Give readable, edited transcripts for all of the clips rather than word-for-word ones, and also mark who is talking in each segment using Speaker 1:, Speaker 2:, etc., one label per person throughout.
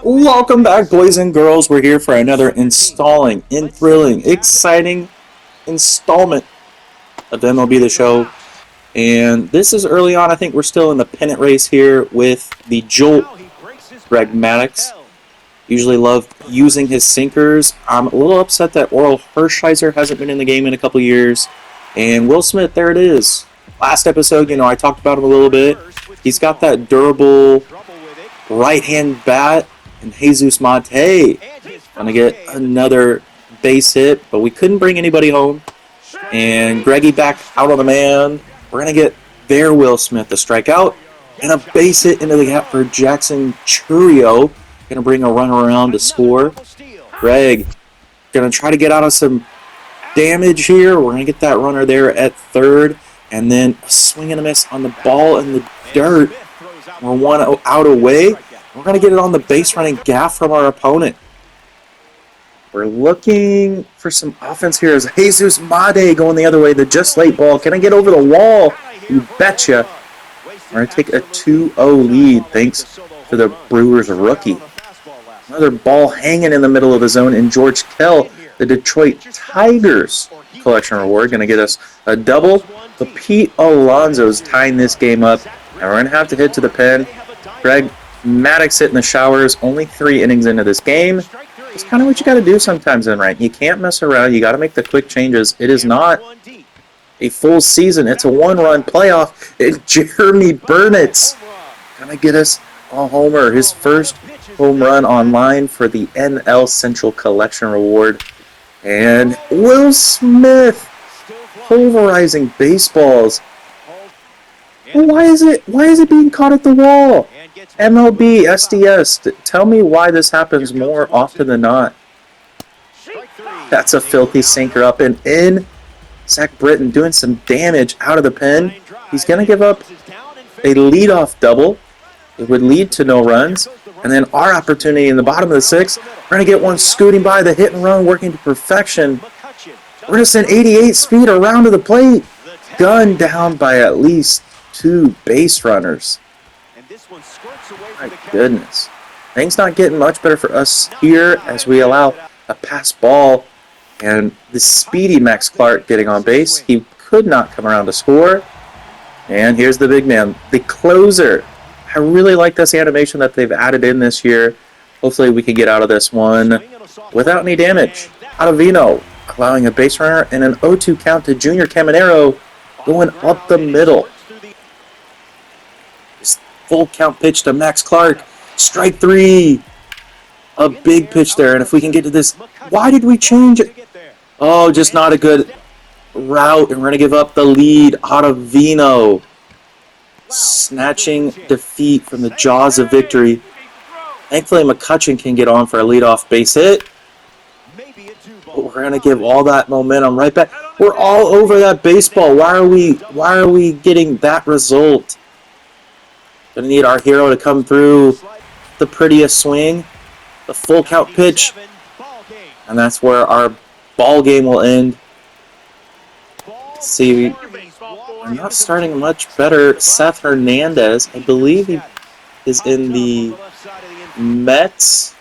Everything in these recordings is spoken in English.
Speaker 1: Welcome back, boys and girls. We're here for another thrilling, exciting installment of MLB The Show. And this is early on. I think we're still in the pennant race here with the Jolt Greg Maddux. Usually love using his sinkers. I'm a little upset that Oral Hershiser hasn't been in the game in a couple years. And Will Smith, there it is. Last episode, I talked about him a little bit. He's got that durable right-hand bat. And Jesus Mate gonna get another base hit, but we couldn't bring anybody home. And Greggy back out on the man. We're gonna get their Will Smith a strikeout and a base hit into the gap for Jackson Churio. Gonna bring a runner around to score. Greg gonna try to get out of some damage here. We're gonna get that runner there at third, and then a swing and a miss on the ball in the dirt. We're one out away. We're going to get it on the base running gaff from our opponent. We're looking for some offense here as Jesus Made going the other way. The just late ball. Can I get over the wall? You betcha. We're going to take a 2-0 lead thanks to the Brewers rookie. Another ball hanging in the middle of the zone, and George Kell, the Detroit Tigers collection reward, going to get us a double. But Pete Alonso's tying this game up, and we're going to have to head to the pen. Greg Maddux hit in the showers, only 3 innings into this game. It's kind of what you got to do sometimes in right. You can't mess around. You got to make the quick changes. It is not a full season. It's a 1-run playoff. And Jeremy Burnitz going to get us a homer. His first home run online for the NL Central Collection Reward. And Will Smith pulverizing baseballs. Why is it being caught at the wall? MLB, SDS, tell me why this happens more often than not. That's a filthy sinker up and in. Zach Britton doing some damage out of the pen. He's going to give up a leadoff double. It would lead to no runs. And then our opportunity in the bottom of the 6th. We're going to get one scooting by, the hit and run working to perfection. We're going to send 88 speed around to the plate. Gunned down by at least 2 base runners. My goodness. Things not getting much better for us here as we allow a pass ball. And the speedy Max Clark getting on base. He could not come around to score. And here's the big man, the closer. I really like this animation that they've added in this year. Hopefully we can get out of this one without any damage. Ottavino allowing a base runner and an 0-2 count to Junior Caminero going up the middle. Full count pitch to Max Clark. Strike 3. A big pitch there. And if we can get to this, why did we change it? Oh, just not a good route. And we're going to give up the lead. Ottavino snatching defeat from the jaws of victory. Thankfully, McCutcheon can get on for a leadoff base hit. But we're going to give all that momentum right back. We're all over that baseball. Why are we getting that result? Gonna need our hero to come through the prettiest swing, the full count pitch, and that's where our ball game will end. Let's see, we're not starting much better. Seth Hernandez, I believe he is in the Mets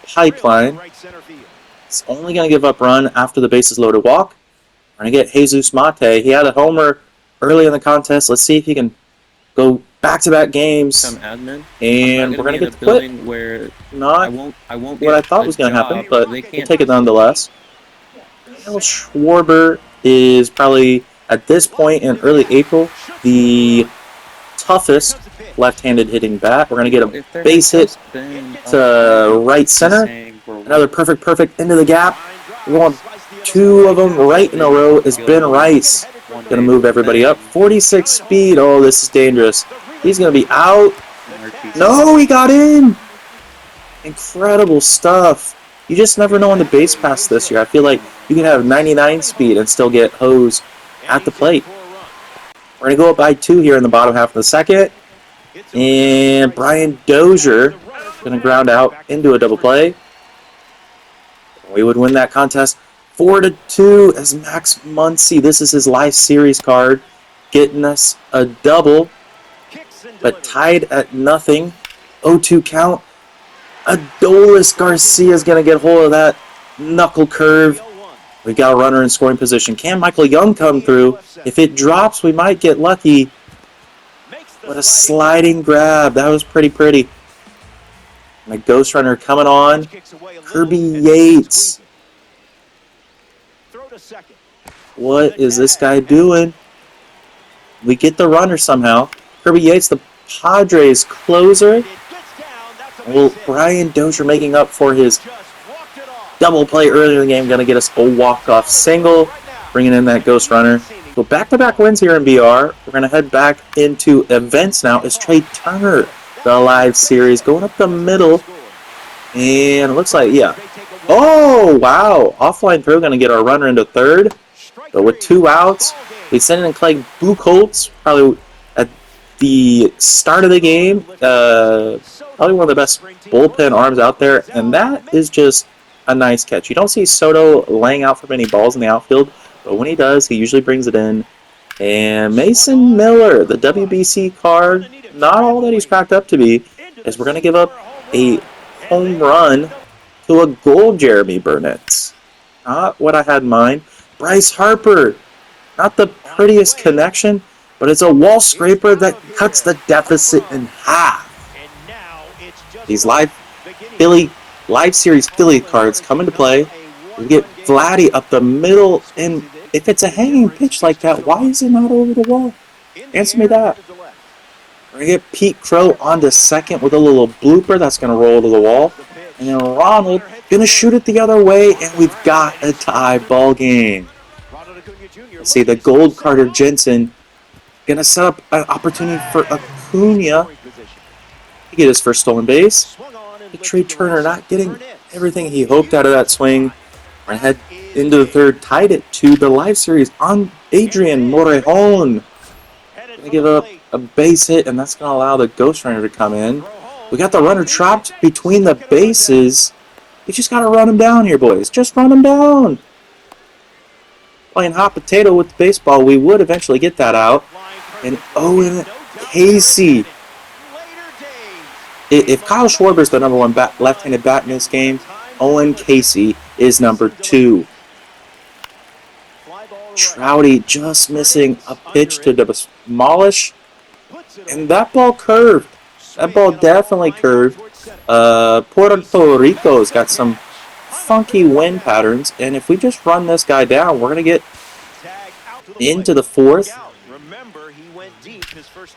Speaker 1: pipeline. He's only gonna give up run after the bases loaded walk. We're gonna get Jesus Mate. He had a homer early in the contest. Let's see if he can go back-to-back games, and we're going to get the quit. Not I won't what I thought was going to happen, but we'll take it nonetheless. Kyle Schwarber is probably, at this point in early April, the toughest left-handed hitting bat. We're going to get a base hit to right center. Another perfect into the gap. We're going 2 of them right in a row is Ben Rice. Going to move everybody up. 46 speed. Oh, this is dangerous. He's going to be out. No, he got in. Incredible stuff. You just never know on the base pass this year. I feel like you can have 99 speed and still get hosed at the plate. We're going to go up by 2 here in the bottom half of the 2nd. And Brian Dozier going to ground out into a double play. We would win that contest 4-2 as Max Muncy. This is his live series card, getting us a double. but tied at nothing. 0-2 count. Adolis Garcia is going to get hold of that knuckle curve. We got a runner in scoring position. Can Michael Young come through? If it drops, we might get lucky. What a sliding grab. That was pretty. And a ghost runner coming on. Kirby Yates. What is this guy doing? We get the runner somehow. Kirby Yates, the Padres closer. Well, Brian Dozier making up for his double play earlier in the game. Going to get us a walk-off single. Bringing in that ghost runner. So back-to-back wins here in BR. We're going to head back into events now. It's Trey Turner, the live series, going up the middle. And it looks like, yeah. Oh, wow. Offline throw, going to get our runner into third. But with 2 outs, we send in Clay Buchholz, probably at the start of the game. Probably one of the best bullpen arms out there. And that is just a nice catch. You don't see Soto laying out for many balls in the outfield. But when he does, he usually brings it in. And Mason Miller, the WBC card, not all that he's cracked up to be, as we're going to give up a home run to a gold Jeremy Burnett. Not what I had in mind. Bryce Harper, not the prettiest connection, but it's a wall scraper that cuts the deficit in half. These live series Philly cards come into play. We get Vladdy up the middle, and if it's a hanging pitch like that, why is it not over the wall? Answer me that. We're going to get Pete Crow onto second with a little blooper that's going to roll to the wall. And then Ronald going to shoot it the other way, and we've got a tie ball game. Let's see, the gold Carter Jensen going to set up an opportunity for Acuna to get his first stolen base. Trey Turner not getting everything he hoped out of that swing. We're going to head into the third, tied it to the live series on Adrian Morejon. Going to give up a base hit, and that's going to allow the ghost runner to come in. We got the runner trapped between the bases. We just got to run him down here, boys. Just run him down. Playing hot potato with the baseball, we would eventually get that out. And Owen Casey. If Kyle Schwarber's the number 1 left-handed bat in this game, Owen Casey is number 2. Trouty just missing a pitch to demolish. And that ball curved. That ball definitely curved. Puerto Rico's got some funky wind patterns. And if we just run this guy down, we're going to get into the 4th.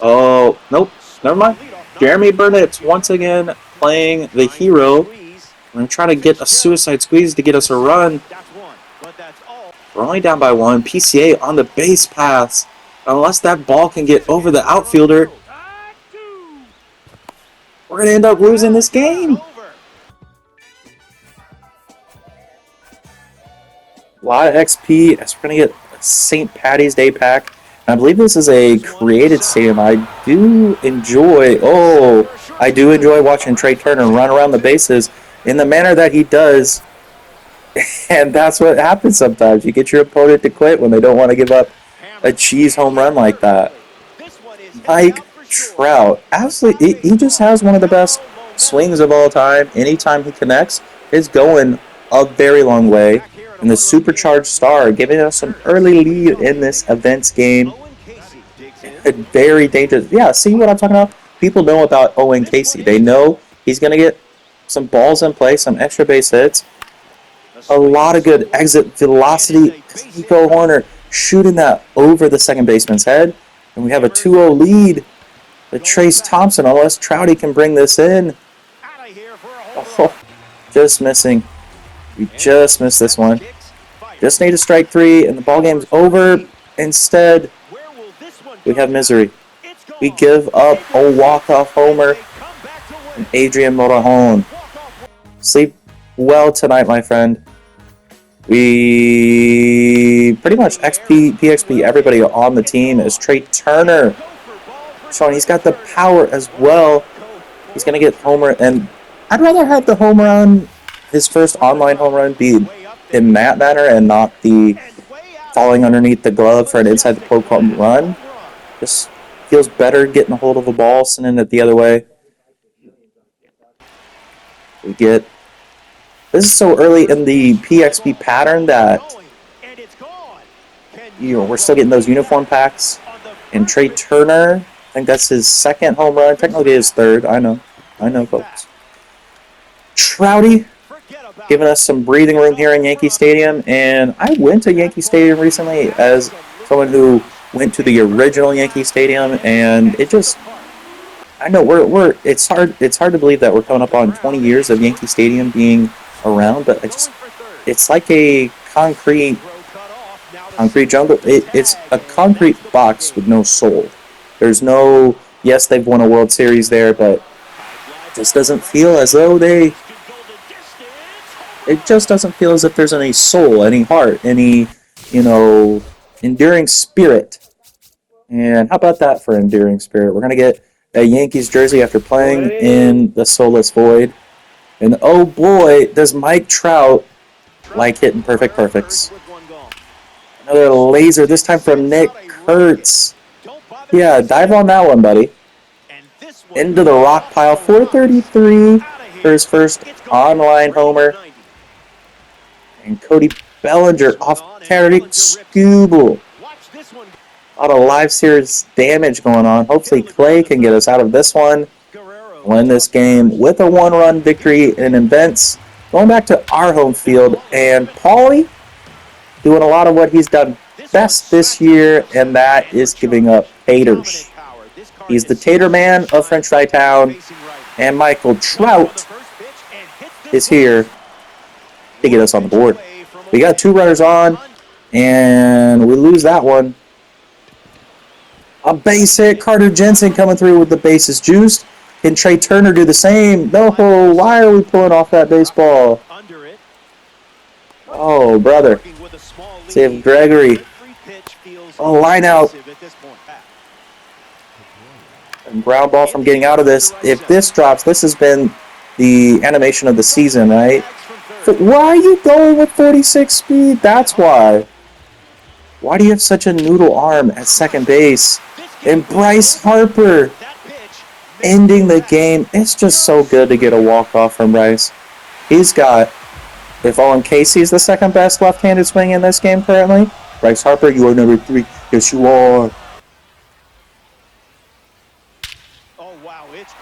Speaker 1: Oh, nope. Never mind. Jeremy Burnett's once again playing the hero. We're going to try to get a suicide squeeze to get us a run. We're only down by 1. PCA on the base paths. Unless that ball can get over the outfielder, we're going to end up losing this game. A lot of XP as we're going to get a St. Patty's Day pack. I believe this is a created stadium. I do enjoy watching Trey Turner run around the bases in the manner that he does. And that's what happens sometimes. You get your opponent to quit when they don't want to give up a cheese home run like that. Mike Trout, absolutely, he just has one of the best swings of all time. Anytime he connects, it's going a very long way. And the supercharged star giving us an early lead in this events game. Very dangerous. Yeah, see what I'm talking about? People know about Owen Casey. They know he's going to get some balls in play, some extra base hits. A lot of good exit velocity. Nico Horner shooting that over the second baseman's head. And we have a 2-0 lead. The Trace Thompson, unless Trouty can bring this in. Oh, just missing. We just missed this one. Just need a strike 3, and the ball game's over. Instead, we have misery. We give up a walk-off homer from Adrian Morejon. Sleep well tonight, my friend. We pretty much PXP everybody on the team is Trey Turner. Sean, he's got the power as well. He's going to get homer, and I'd rather have the home run, his first online home run, be in that manner and not the falling underneath the glove for an inside the poke home run. Just feels better getting a hold of a ball, sending it the other way. We get... This is so early in the PXP pattern that we're still getting those uniform packs. And Trey Turner, I think that's his second home run. Technically his third. I know, folks. Trouty giving us some breathing room here in Yankee Stadium. And I went to Yankee Stadium recently as someone who went to the original Yankee Stadium, and it just... I know it's hard to believe that we're coming up on 20 years of Yankee Stadium being around, but it's like a concrete jungle. It's a concrete box with no soul. There's no... Yes, they've won a World Series there, but it just doesn't feel as though it just doesn't feel as if there's any soul, any heart, any, enduring spirit. And how about that for enduring spirit? We're going to get a Yankees jersey after playing in the soulless void. And oh boy, does Mike Trout like hitting perfects. Another laser, this time from Nick Kurtz. Yeah, dive on that one, buddy. Into the rock pile, 433 for his first online homer. And Cody Bellinger off Terry Skubal. A lot of live series damage going on. Hopefully Clay can get us out of this one. Win this game with a 1-run victory in events. Going back to our home field, and Paulie doing a lot of what he's done best this year, and that is giving up haters. He's the tater man of French Fry Town, and Michael Trout is here to get us on the board. We got 2 runners on, and we lose that one. A base hit. Carter Jensen coming through with the bases juiced. Can Trey Turner do the same? No, why are we pulling off that baseball? Oh, brother. Save Gregory. Oh, line out. And ground ball from getting out of this. If this drops, this has been the animation of the season, right? But why are you going with 46 speed? That's why. Why do you have such a noodle arm at second base? And Bryce Harper ending the game. It's just so good to get a walk-off from Bryce. He's got, if Owen Casey's the second best left-handed swing in this game currently, Bryce Harper, you are number 3. Yes, you are.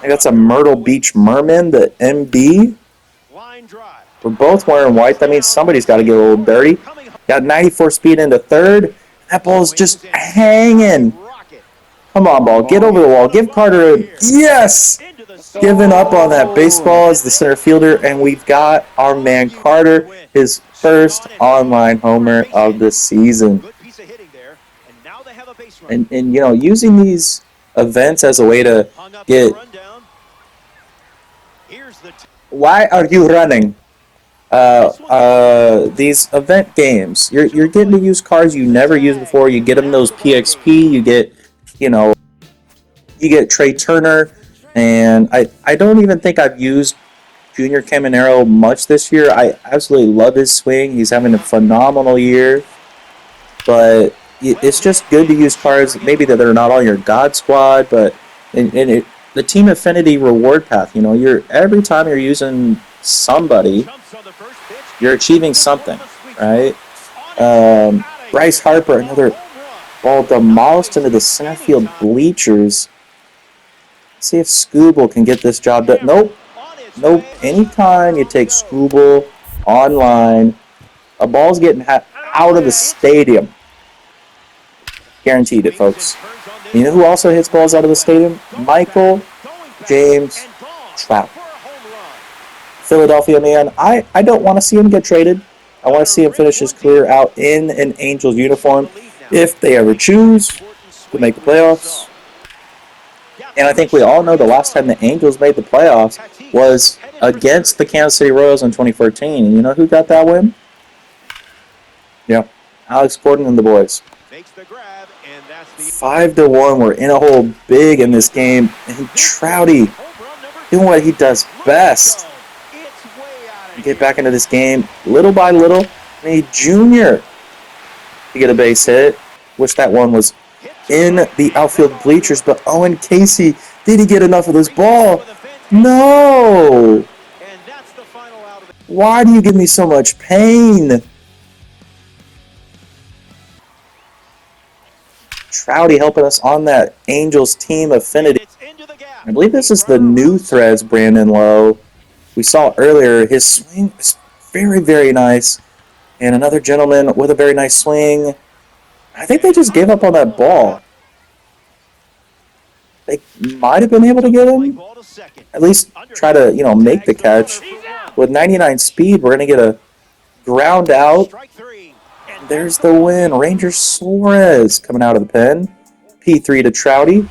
Speaker 1: I got some Myrtle Beach Merman, the MB. We're both wearing white. That means somebody's got to get a little dirty. Got 94 speed into third. That ball's just hanging. Come on, ball. Get over the wall. Give Carter a... Yes! Giving up on that baseball as the center fielder. And we've got our man Carter, his first online homer of the season. And using these events as a way to get... Why are you running? These event games. You're getting to use cars you never used before. You get them those PXP. You get, you get Trey Turner, and I don't even think I've used Junior Caminero much this year. I absolutely love his swing. He's having a phenomenal year, but it's just good to use cars maybe that are not on your God squad, but the Team Affinity reward path. You're every time you're using somebody, you're achieving something, right? Bryce Harper, another ball demolished into the center field bleachers. Let's see if Skubal can get this job done. Nope. Anytime you take Skubal online, a ball's getting out of the stadium. Guaranteed it, folks. You know who also hits balls out of the stadium? Michael James Trout. Philadelphia man. I don't want to see him get traded. I want to see him finish his career out in an Angels uniform if they ever choose to make the playoffs. And I think we all know the last time the Angels made the playoffs was against the Kansas City Royals in 2014. And you know who got that win? Yeah, Alex Gordon and the boys. 5-1. We're in a hole big in this game. And Trouty doing what he does best. Get back into this game little by little. A junior to get a base hit. Wish that one was in the outfield bleachers, but Owen Casey, did he get enough of this ball? No! Why do you give me so much pain? Trouty helping us on that Angels team affinity. I believe this is the new threads Brandon Lowe. We saw earlier his swing is very, very nice. And another gentleman with a very nice swing. I think they just gave up on that ball. They might have been able to get him. At least try to, make the catch. With 99 speed, we're going to get a ground out. And there's the win. Ranger Suarez coming out of the pen. P3 to Trouty.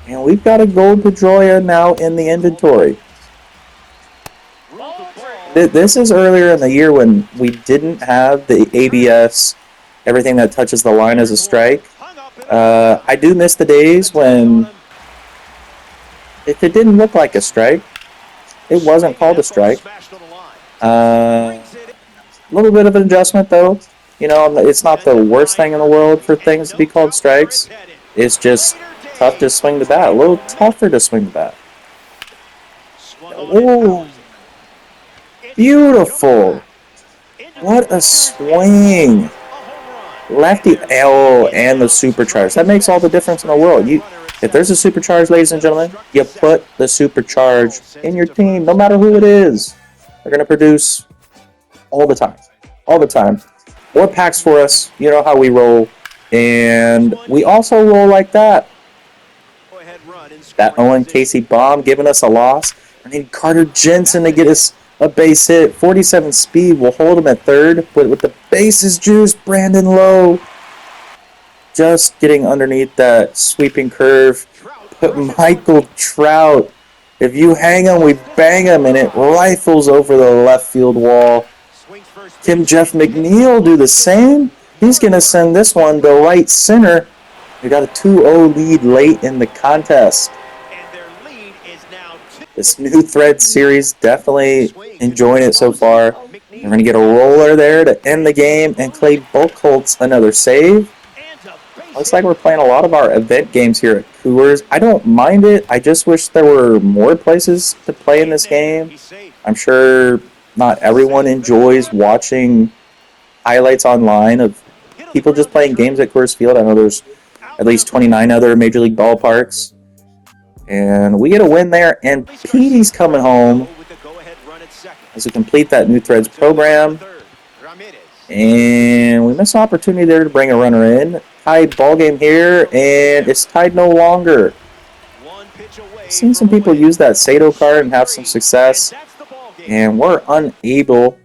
Speaker 1: And we've got a gold Pedroia now in the inventory. This is earlier in the year when we didn't have the ABS, everything that touches the line as a strike. I do miss the days when if it didn't look like a strike, it wasn't called a strike. A little bit of an adjustment though. It's not the worst thing in the world for things to be called strikes. It's just tough to swing the bat. A little tougher to swing the bat. Oh. Beautiful. What a swing. Lefty L and the supercharged. That makes all the difference in the world. If there's a supercharged, ladies and gentlemen, you put the supercharged in your team, no matter who it is. They're going to produce all the time. All the time. More packs for us. You know how we roll. And we also roll like that. That Owen Casey bomb giving us a loss. I need Carter Jensen to get us a base hit. 47 speed will hold him at third. But with the bases juice, Brandon Lowe just getting underneath that sweeping curve. Put Michael Trout. If you hang him, we bang him, and it rifles over the left field wall. Can Jeff McNeil do the same? He's going to send this one to right center. We got a 2-0 lead late in the contest. This new thread series, definitely enjoying it so far. We're going to get a roller there to end the game, and Clay Buchholz another save. Looks like we're playing a lot of our event games here at Coors. I don't mind it. I just wish there were more places to play in this game. I'm sure not everyone enjoys watching highlights online of people just playing games at Coors Field. I know there's at least 29 other Major League ballparks. And we get a win there, and Petey's coming home as we complete that new threads program. And we miss an opportunity there to bring a runner in. Tied ball game here, and it's tied no longer. I've seen some people use that Sato card and have some success, and we're unable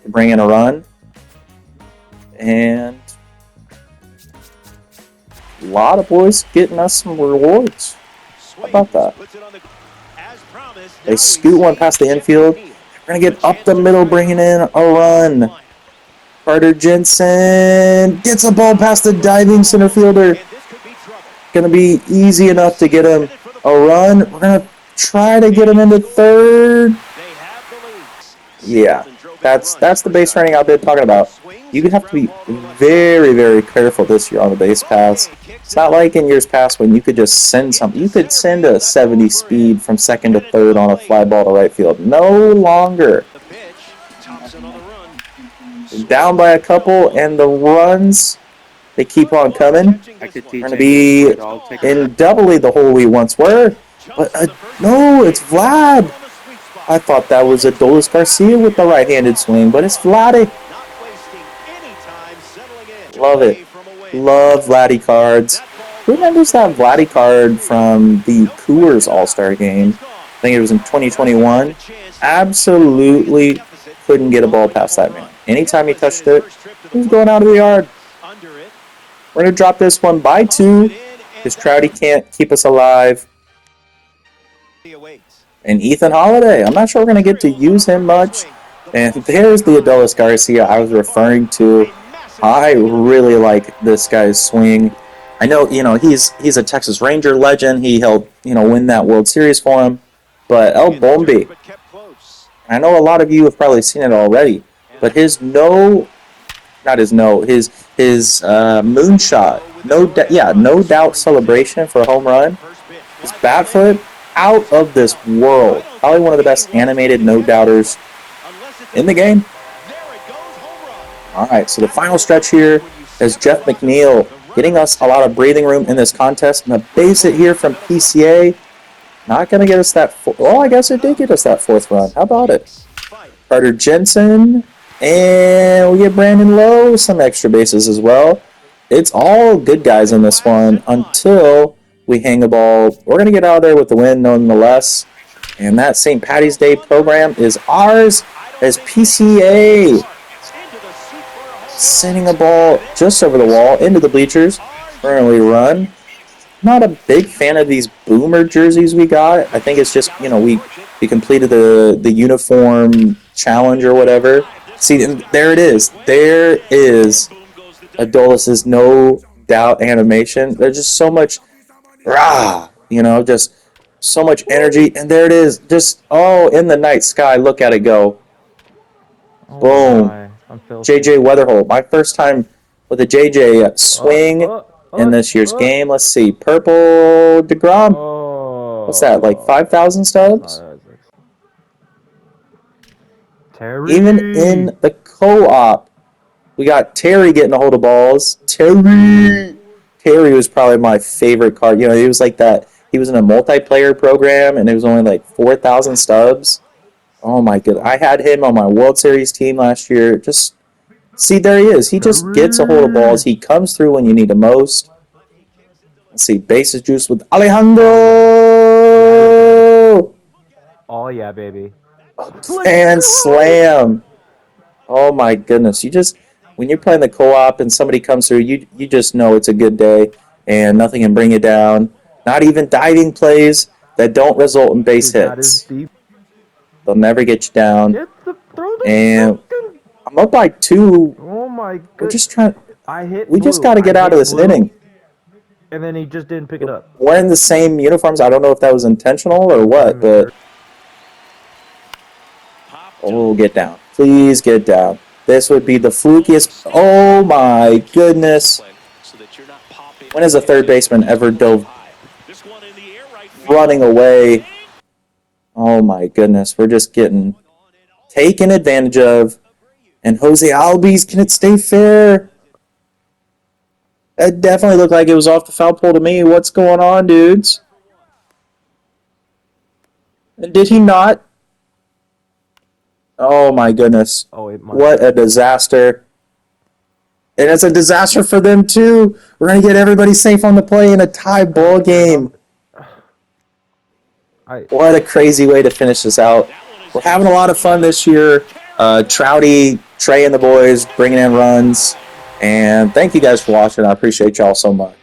Speaker 1: to bring in a run. And a lot of boys getting us some rewards. How about that? They scoot one past the infield. We're going to get up the middle, bringing in a run. Carter Jensen gets a ball past the diving center fielder. Going to be easy enough to get him a run. We're going to try to get him into third. Yeah, that's the base running I've been talking about. You have to be very, very careful this year on the base pass. It's not like in years past when you could just send something. You could send a 70 speed from second to third on a fly ball to right field. No longer. Down by a couple, and the runs, they keep on coming. We're going to be in doubly the hole we once were. But no, it's Vlad. I thought that was Adolis Garcia with the right-handed swing, but it's Vladdy. Love it. Love Vladdy cards. Who remembers that Vladdy card from the Coors All-Star game? I think it was in 2021. Absolutely couldn't get a ball past that man. Anytime he touched it, he was going out of the yard. We're going to drop this one by 2 because Trouty can't keep us alive. And Ethan Holiday, I'm not sure we're going to get to use him much. And there's the Adolis Garcia I was referring to. I really like this guy's swing. I know, he's a Texas Ranger legend. He helped, win that World Series for him. But El Bombi, I know a lot of you have probably seen it already, but his moonshot, no doubt celebration for a home run. His bat flip, out of this world. Probably one of the best animated no-doubters in the game. All right, so the final stretch here is Jeff McNeil getting us a lot of breathing room in this contest. And a base hit here from PCA. Not going to get us that. Oh, I guess it did get us that 4th run. How about it? Carter Jensen. And we get Brandon Lowe some extra bases as well. It's all good guys in this one until we hang a ball. We're going to get out of there with the win nonetheless. And that St. Patty's Day program is ours as PCA sending a ball just over the wall into the bleachers. Currently run. Not a big fan of these boomer jerseys we got. I think it's just, you know, we completed the uniform challenge or whatever. See, and there it is. There is Adolis's no doubt animation. There's just so much rah, you know, just so much energy. And there it is. Just, oh, in the night sky. Look at it go.
Speaker 2: Oh
Speaker 1: boom. JJ Weatherholt. My first time with a JJ swing in this year's game. Let's see. Purple DeGrom. What's that, like 5,000 stubs?
Speaker 2: Terry.
Speaker 1: Even in the co-op, we got Terry getting a hold of balls. Terry was probably my favorite card. You know, he was like that. He was in a multiplayer program, and it was only like 4,000 stubs. Oh, my goodness. I had him on my World Series team last year. Just, see, there he is. He just gets a hold of balls. He comes through when you need him most. Let's see. Bases juice with Alejandro.
Speaker 2: Oh, yeah, baby.
Speaker 1: And slam. Oh, my goodness. You just, when you're playing the co-op and somebody comes through, you just know it's a good day and nothing can bring you down. Not even diving plays that don't result in base hits. They'll never get you down. And I'm up by 2.
Speaker 2: Oh my god.
Speaker 1: We're just trying.
Speaker 2: We
Speaker 1: just got to get out of this inning.
Speaker 2: And then he just didn't pick it up.
Speaker 1: We're in the same uniforms. I don't know if that was intentional or what, but. Oh, get down. Please get down. This would be the flukiest. Oh my goodness. When has a third baseman ever dove running away? Oh my goodness. We're just getting taken advantage of. And Jose Albies, can it stay fair? It definitely looked like it was off the foul pole to me. What's going on, dudes? Did he not? Oh my goodness. What a disaster. And it's a disaster for them too. We're going to get everybody safe on the play in a tie ball game. What a crazy way to finish this out. We're having a lot of fun this year. Trouty, Trey and the boys bringing in runs. And thank you guys for watching. I appreciate y'all so much.